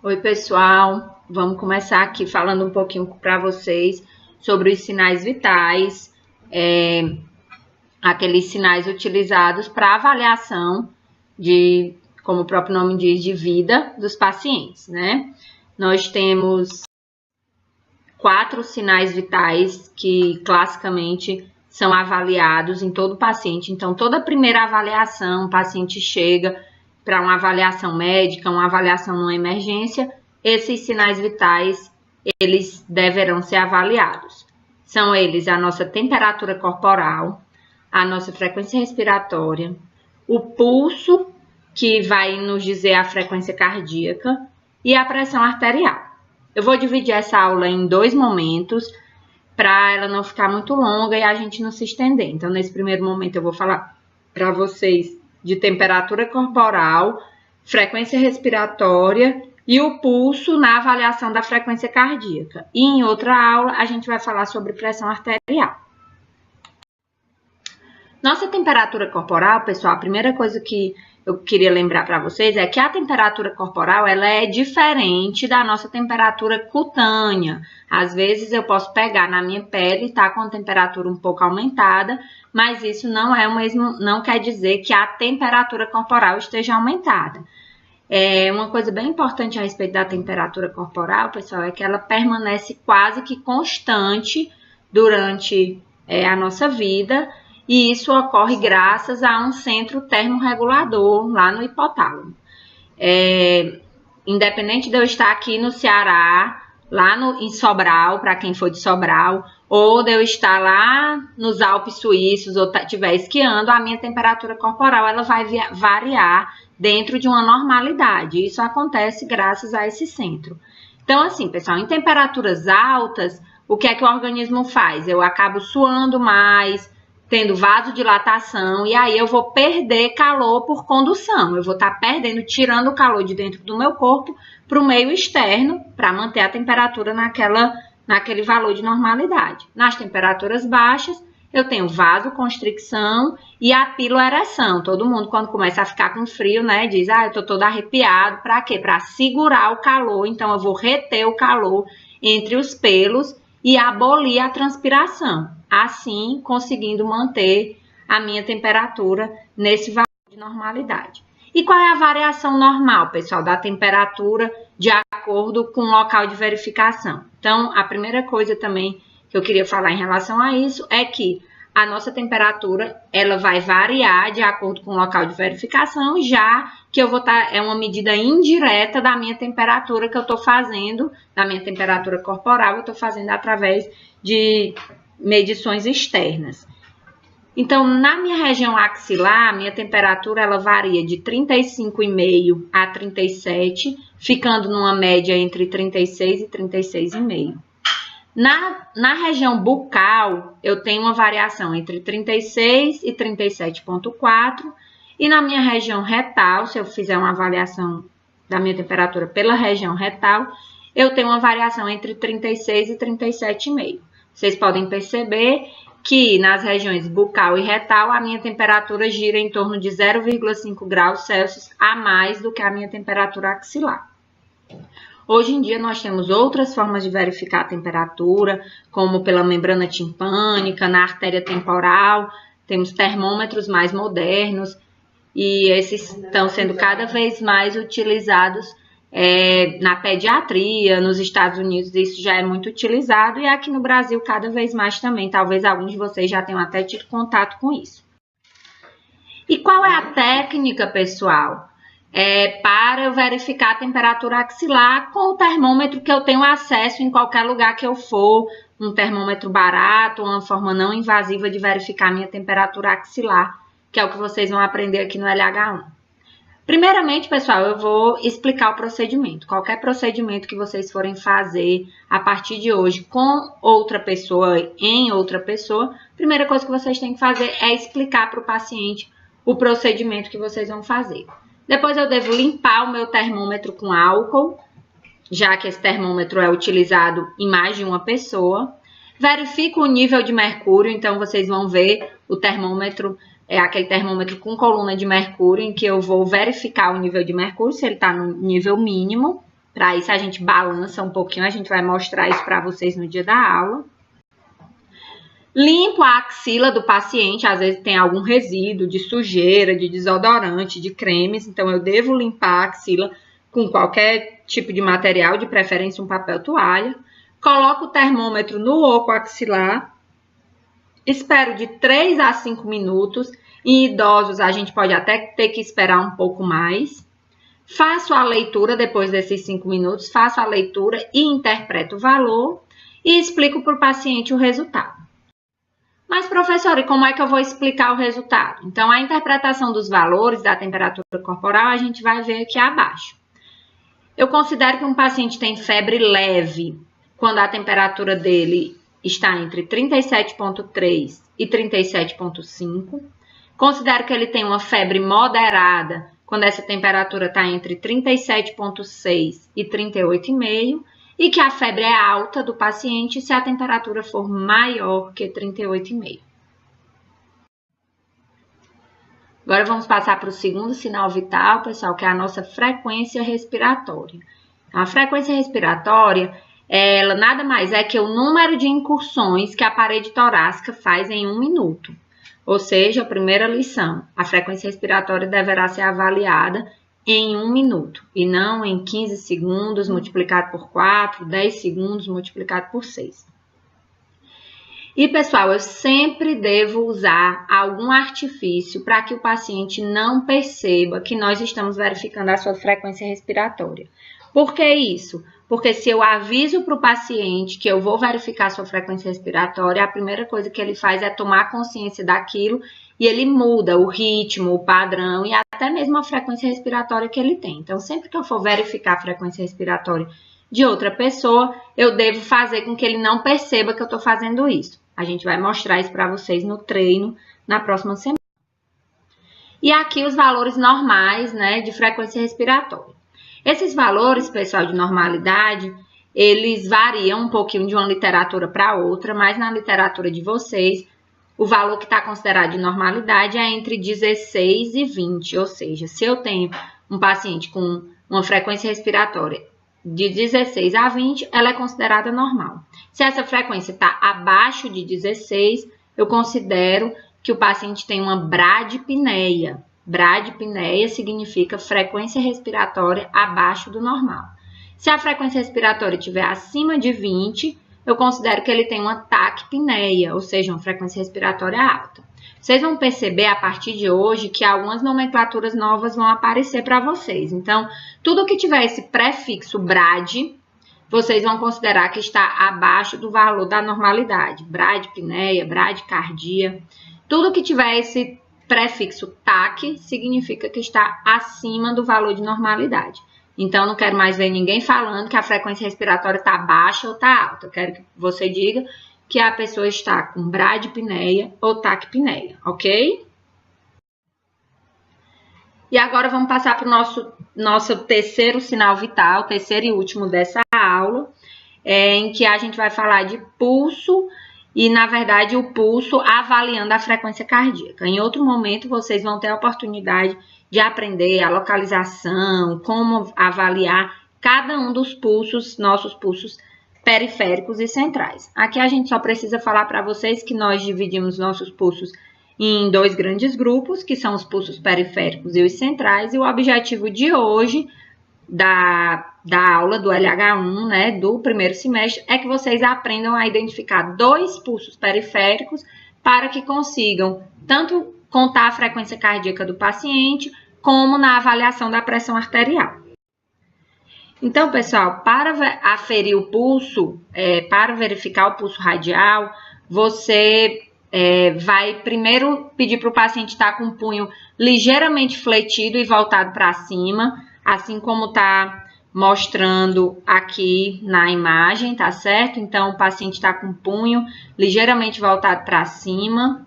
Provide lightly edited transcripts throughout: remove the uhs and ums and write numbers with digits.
Oi, pessoal. Vamos começar aqui falando um pouquinho para vocês sobre os sinais vitais, aqueles sinais utilizados para avaliação de, como o próprio nome diz, de vida dos pacientes, né? Nós temos 4 sinais vitais que classicamente são avaliados em todo paciente. Então, toda primeira avaliação, o paciente chega para uma avaliação médica, uma avaliação numa emergência, esses sinais vitais, eles deverão ser avaliados. São eles a nossa temperatura corporal, a nossa frequência respiratória, o pulso, que vai nos dizer a frequência cardíaca, e a pressão arterial. Eu vou dividir essa aula em 2 momentos, para ela não ficar muito longa e a gente não se estender. Então, nesse primeiro momento, eu vou falar para vocês de temperatura corporal, frequência respiratória e o pulso na avaliação da frequência cardíaca. E em outra aula, a gente vai falar sobre pressão arterial. Nossa temperatura corporal, pessoal, a primeira coisa que eu queria lembrar para vocês é que a temperatura corporal ela é diferente da nossa temperatura cutânea. Às vezes eu posso pegar na minha pele e tá com a temperatura um pouco aumentada, mas isso não é o mesmo, não quer dizer que a temperatura corporal esteja aumentada. Uma coisa bem importante a respeito da temperatura corporal, pessoal, é que ela permanece quase que constante durante a nossa vida. E isso ocorre graças a um centro termorregulador lá no hipotálamo. Independente de eu estar aqui no Ceará, lá em Sobral, para quem for de Sobral, ou de eu estar lá nos Alpes Suíços ou estiver esquiando, a minha temperatura corporal ela vai variar dentro de uma normalidade. Isso acontece graças a esse centro. Então, assim, pessoal, em temperaturas altas, o que é que o organismo faz? Eu acabo suando mais, tendo vasodilatação, e aí eu vou perder calor por condução. Eu vou estar perdendo, tirando o calor de dentro do meu corpo para o meio externo, para manter a temperatura naquele valor de normalidade. Nas temperaturas baixas, eu tenho vasoconstricção e a piloereção. Todo mundo, quando começa a ficar com frio, né, diz, eu tô todo arrepiado. Para quê? Para segurar o calor. Então, eu vou reter o calor entre os pelos e abolir a transpiração, assim conseguindo manter a minha temperatura nesse valor de normalidade. E qual é a variação normal, pessoal, da temperatura de acordo com o local de verificação? Então, a primeira coisa também que eu queria falar em relação a isso é que a nossa temperatura ela vai variar de acordo com o local de verificação, já que eu vou estar, é uma medida indireta da minha temperatura que eu estou fazendo, da minha temperatura corporal, eu estou fazendo através de medições externas. Então, na minha região axilar, a minha temperatura ela varia de 35,5 a 37, ficando numa média entre 36 e 36,5. Na região bucal, eu tenho uma variação entre 36 e 37,4. E na minha região retal, se eu fizer uma avaliação da minha temperatura pela região retal, eu tenho uma variação entre 36 e 37,5. Vocês podem perceber que nas regiões bucal e retal, a minha temperatura gira em torno de 0,5 graus Celsius a mais do que a minha temperatura axilar. Hoje em dia, nós temos outras formas de verificar a temperatura, como pela membrana timpânica, na artéria temporal, temos termômetros mais modernos, e esses estão sendo cada vez mais utilizados na pediatria, nos Estados Unidos isso já é muito utilizado, e aqui no Brasil cada vez mais também, talvez alguns de vocês já tenham até tido contato com isso. E qual é a técnica, pessoal? Para eu verificar a temperatura axilar com o termômetro que eu tenho acesso em qualquer lugar que eu for, um termômetro barato, uma forma não invasiva de verificar minha temperatura axilar, que é o que vocês vão aprender aqui no LH1. Primeiramente, pessoal, eu vou explicar o procedimento. Qualquer procedimento que vocês forem fazer a partir de hoje com outra pessoa, em outra pessoa, a primeira coisa que vocês têm que fazer é explicar para o paciente o procedimento que vocês vão fazer. Depois eu devo limpar o meu termômetro com álcool, já que esse termômetro é utilizado em mais de uma pessoa. Verifico o nível de mercúrio, então vocês vão ver o termômetro, aquele termômetro com coluna de mercúrio, em que eu vou verificar o nível de mercúrio, se ele está no nível mínimo. Para isso a gente balança um pouquinho, a gente vai mostrar isso para vocês no dia da aula. Limpo a axila do paciente, às vezes tem algum resíduo de sujeira, de desodorante, de cremes, então eu devo limpar a axila com qualquer tipo de material, de preferência um papel toalha. Coloco o termômetro no oco axilar, espero de 3 a 5 minutos, em idosos a gente pode até ter que esperar um pouco mais. Faço a leitura depois desses 5 minutos, faço a leitura e interpreto o valor e explico para o paciente o resultado. Mas, professora, e como é que eu vou explicar o resultado? Então, a interpretação dos valores da temperatura corporal a gente vai ver aqui abaixo. Eu considero que um paciente tem febre leve quando a temperatura dele está entre 37,3 e 37,5. Considero que ele tem uma febre moderada quando essa temperatura está entre 37,6 e 38,5, e que a febre é alta do paciente se a temperatura for maior que 38,5. Agora vamos passar para o segundo sinal vital, pessoal, que é a nossa frequência respiratória. A frequência respiratória, ela nada mais é que o número de incursões que a parede torácica faz em 1 minuto. Ou seja, a primeira lição, a frequência respiratória deverá ser avaliada em 1 minuto e não em 15 segundos multiplicado por 4, 10 segundos multiplicado por 6. E, pessoal, eu sempre devo usar algum artifício para que o paciente não perceba que nós estamos verificando a sua frequência respiratória. Por que isso? Porque se eu aviso para o paciente que eu vou verificar a sua frequência respiratória, a primeira coisa que ele faz é tomar consciência daquilo e ele muda o ritmo, o padrão e até mesmo a frequência respiratória que ele tem. Então, sempre que eu for verificar a frequência respiratória de outra pessoa, eu devo fazer com que ele não perceba que eu estou fazendo isso. A gente vai mostrar isso para vocês no treino na próxima semana. E aqui os valores normais, né, de frequência respiratória. Esses valores, pessoal, de normalidade, eles variam um pouquinho de uma literatura para outra, mas na literatura de vocês, o valor que está considerado de normalidade é entre 16 e 20, ou seja, se eu tenho um paciente com uma frequência respiratória de 16 a 20, ela é considerada normal. Se essa frequência está abaixo de 16, eu considero que o paciente tem uma bradipneia. Bradipneia significa frequência respiratória abaixo do normal. Se a frequência respiratória estiver acima de 20, eu considero que ele tem uma taquipneia, ou seja, uma frequência respiratória alta. Vocês vão perceber a partir de hoje que algumas nomenclaturas novas vão aparecer para vocês. Então, tudo que tiver esse prefixo brad, vocês vão considerar que está abaixo do valor da normalidade. Bradipneia, bradicardia, tudo que tiver esse prefixo TAC significa que está acima do valor de normalidade. Então, não quero mais ver ninguém falando que a frequência respiratória está baixa ou está alta. Eu quero que você diga que a pessoa está com bradipneia ou taquipneia, ok? E agora vamos passar para o nosso terceiro sinal vital, terceiro e último dessa aula, em que a gente vai falar de pulso e, na verdade, o pulso avaliando a frequência cardíaca. Em outro momento, vocês vão ter a oportunidade de aprender a localização, como avaliar cada um dos pulsos, nossos pulsos periféricos e centrais. Aqui a gente só precisa falar para vocês que nós dividimos nossos pulsos em 2 grandes grupos, que são os pulsos periféricos e os centrais, e o objetivo de hoje da aula do LH1, né, do primeiro semestre, é que vocês aprendam a identificar 2 pulsos periféricos para que consigam tanto contar a frequência cardíaca do paciente, como na avaliação da pressão arterial. Então, pessoal, para aferir o pulso, para verificar o pulso radial, você vai primeiro pedir para o paciente estar com o punho ligeiramente fletido e voltado para cima, assim como está mostrando aqui na imagem, tá certo? Então, o paciente está com o punho ligeiramente voltado para cima.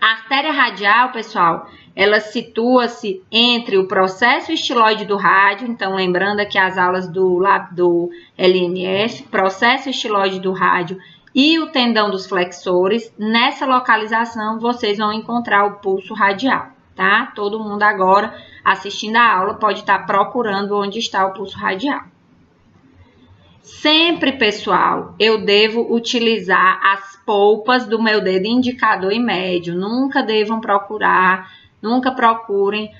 A artéria radial, pessoal, ela situa-se entre o processo estiloide do rádio, então lembrando aqui as aulas do LNF, processo estiloide do rádio e o tendão dos flexores. Nessa localização, vocês vão encontrar o pulso radial. tá? Todo mundo agora assistindo a aula pode estar procurando onde está o pulso radial. Sempre, pessoal, eu devo utilizar as polpas do meu dedo indicador e médio. Nunca procurem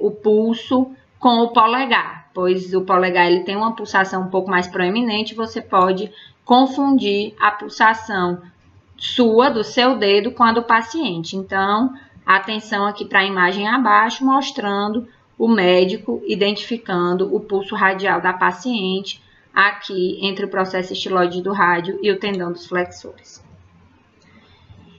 o pulso com o polegar, pois o polegar ele tem uma pulsação um pouco mais proeminente, você pode confundir a pulsação do seu dedo com a do paciente. Então, atenção aqui para a imagem abaixo, mostrando o médico identificando o pulso radial da paciente aqui entre o processo estiloide do rádio e o tendão dos flexores.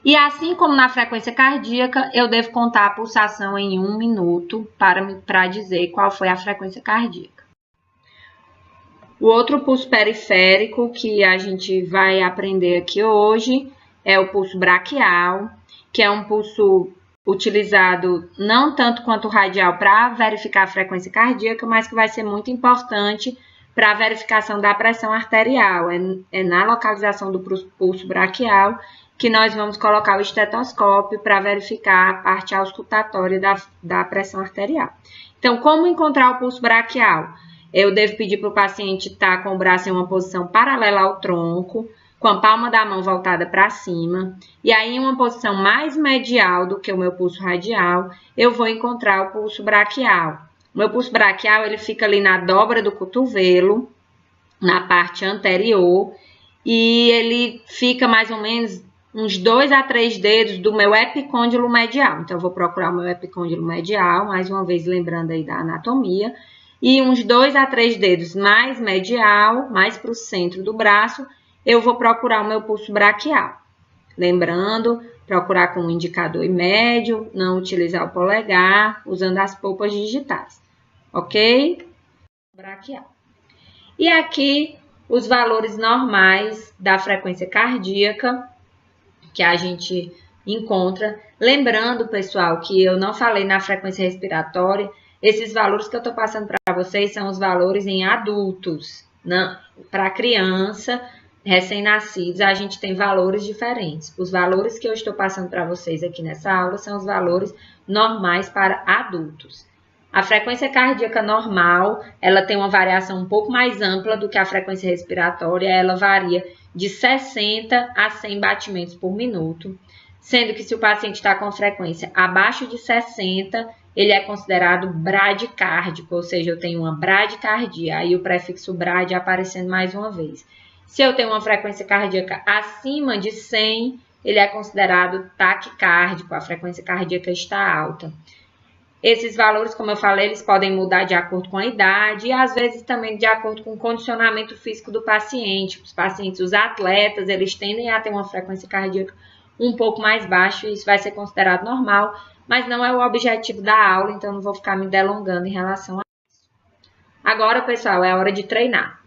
E assim como na frequência cardíaca, eu devo contar a pulsação em 1 minuto para dizer qual foi a frequência cardíaca. O outro pulso periférico que a gente vai aprender aqui hoje é o pulso braquial, que é um pulso utilizado não tanto quanto o radial para verificar a frequência cardíaca, mas que vai ser muito importante para a verificação da pressão arterial. É na localização do pulso braquial que nós vamos colocar o estetoscópio para verificar a parte auscultatória da pressão arterial. Então, como encontrar o pulso braquial? Eu devo pedir para o paciente estar com o braço em uma posição paralela ao tronco, com a palma da mão voltada para cima, e aí em uma posição mais medial do que o meu pulso radial, eu vou encontrar o pulso braquial. O meu pulso braquial ele fica ali na dobra do cotovelo, na parte anterior, e ele fica mais ou menos uns 2 a 3 dedos do meu epicôndilo medial. Então, eu vou procurar o meu epicôndilo medial, mais uma vez lembrando aí da anatomia, e uns 2 a 3 dedos mais medial, mais para o centro do braço, eu vou procurar o meu pulso braquial. Lembrando, procurar com o indicador e médio, não utilizar o polegar, usando as polpas digitais. Ok? Braquial. E aqui, os valores normais da frequência cardíaca que a gente encontra. Lembrando, pessoal, que eu não falei na frequência respiratória, esses valores que eu estou passando para vocês são os valores em adultos. Para criança, recém-nascidos, a gente tem valores diferentes. Os valores que eu estou passando para vocês aqui nessa aula são os valores normais para adultos. A frequência cardíaca normal, ela tem uma variação um pouco mais ampla do que a frequência respiratória, ela varia de 60 a 100 batimentos por minuto, sendo que se o paciente está com frequência abaixo de 60, ele é considerado bradicárdico, ou seja, eu tenho uma bradicardia, aí o prefixo brad aparecendo mais uma vez. Se eu tenho uma frequência cardíaca acima de 100, ele é considerado taquicárdico, a frequência cardíaca está alta. Esses valores, como eu falei, eles podem mudar de acordo com a idade e às vezes também de acordo com o condicionamento físico do paciente. Os pacientes, os atletas, eles tendem a ter uma frequência cardíaca um pouco mais baixa e isso vai ser considerado normal, mas não é o objetivo da aula, então não vou ficar me delongando em relação a isso. Agora, pessoal, é hora de treinar.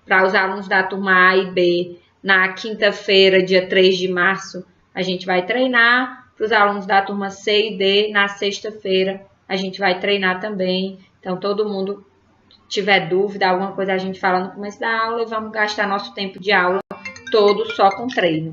Para os alunos da turma A e B, na quinta-feira, dia 3 de março, a gente vai treinar. Para os alunos da turma C e D, na sexta-feira, a gente vai treinar também. Então, todo mundo tiver dúvida, alguma coisa a gente fala no começo da aula e vamos gastar nosso tempo de aula todo só com treino.